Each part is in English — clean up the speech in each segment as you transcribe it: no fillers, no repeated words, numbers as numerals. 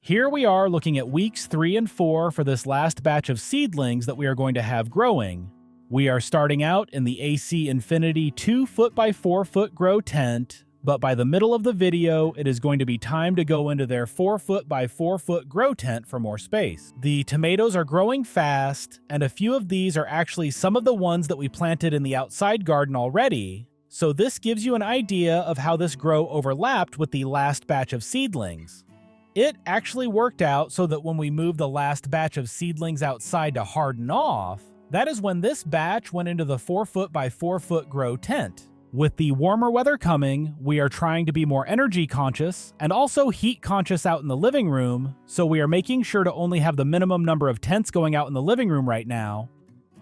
Here we are looking at weeks 3 and 4 for this last batch of seedlings that we are going to have growing. We are starting out in the AC Infinity 2 foot by 4 foot grow tent, but by the middle of the video, it is going to be time to go into their 4 foot by 4 foot grow tent for more space. The tomatoes are growing fast, and a few of these are actually some of the ones that we planted in the outside garden already, so this gives you an idea of how this grow overlapped with the last batch of seedlings. It actually worked out so that when we moved the last batch of seedlings outside to harden off, that is when this batch went into the 4 foot by 4 foot grow tent. With the warmer weather coming, we are trying to be more energy conscious and also heat conscious out in the living room, so we are making sure to only have the minimum number of tents going out in the living room right now.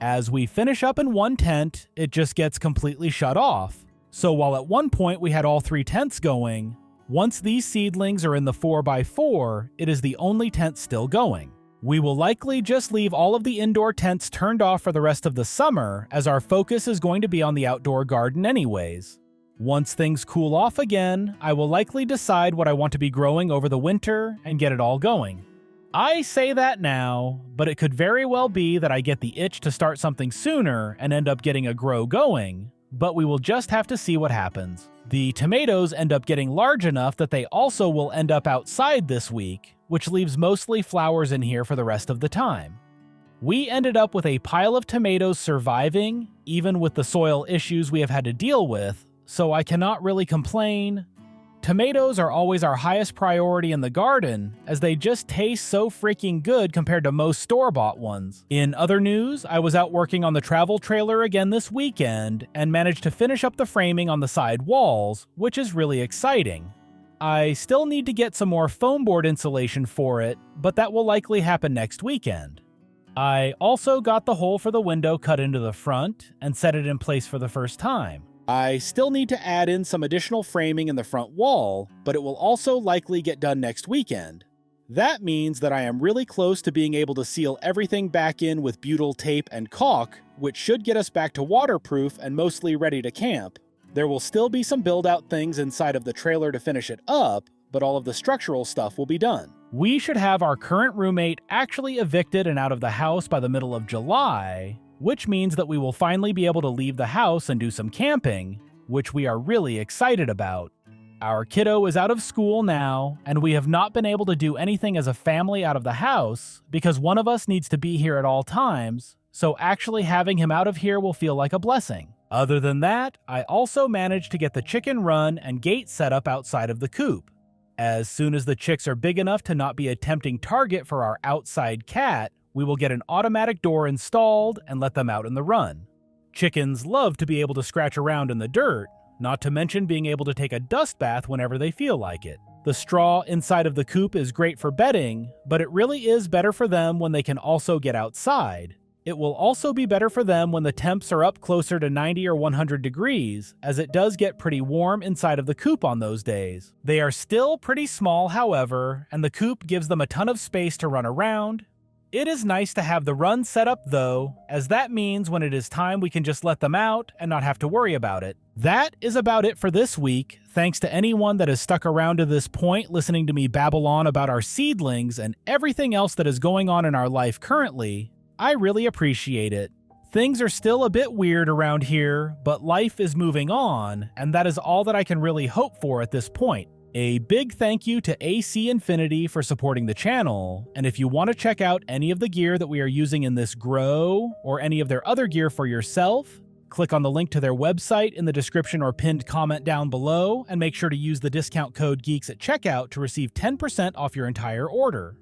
As we finish up in one tent, it just gets completely shut off. So while at one point we had all 3 tents going, once these seedlings are in the 4 by 4, it is the only tent still going. We will likely just leave all of the indoor tents turned off for the rest of the summer, as our focus is going to be on the outdoor garden anyways. Once things cool off again, I will likely decide what I want to be growing over the winter and get it all going. I say that now, but it could very well be that I get the itch to start something sooner and end up getting a grow going, but we will just have to see what happens. The tomatoes end up getting large enough that they also will end up outside this week, which leaves mostly flowers in here for the rest of the time. We ended up with a pile of tomatoes surviving, even with the soil issues we have had to deal with, so I cannot really complain. Tomatoes are always our highest priority in the garden, as they just taste so freaking good compared to most store-bought ones. In other news, I was out working on the travel trailer again this weekend, and managed to finish up the framing on the side walls, which is really exciting. I still need to get some more foam board insulation for it, but that will likely happen next weekend. I also got the hole for the window cut into the front, and set it in place for the first time. I still need to add in some additional framing in the front wall, but it will also likely get done next weekend. That means that I am really close to being able to seal everything back in with butyl tape and caulk, which should get us back to waterproof and mostly ready to camp. There will still be some build-out things inside of the trailer to finish it up, but all of the structural stuff will be done. We should have our current roommate actually evicted and out of the house by the middle of July, which means that we will finally be able to leave the house and do some camping, which we are really excited about. Our kiddo is out of school now, and we have not been able to do anything as a family out of the house because one of us needs to be here at all times, so actually having him out of here will feel like a blessing. Other than that, I also managed to get the chicken run and gate set up outside of the coop. As soon as the chicks are big enough to not be a tempting target for our outside cat, we will get an automatic door installed and let them out in the run. Chickens love to be able to scratch around in the dirt, not to mention being able to take a dust bath whenever they feel like it. The straw inside of the coop is great for bedding, but it really is better for them when they can also get outside. It will also be better for them when the temps are up closer to 90 or 100 degrees, as it does get pretty warm inside of the coop on those days. They are still pretty small, however, and the coop gives them a ton of space to run around. It is nice to have the run set up though, as that means when it is time we can just let them out and not have to worry about it. That is about it for this week. Thanks to anyone that has stuck around to this point listening to me babble on about our seedlings and everything else that is going on in our life currently. I really appreciate it. Things are still a bit weird around here, but life is moving on, and that is all that I can really hope for at this point. A big thank you to AC Infinity for supporting the channel, and if you want to check out any of the gear that we are using in this grow, or any of their other gear for yourself, click on the link to their website in the description or pinned comment down below, and make sure to use the discount code GEEKS at checkout to receive 10% off your entire order.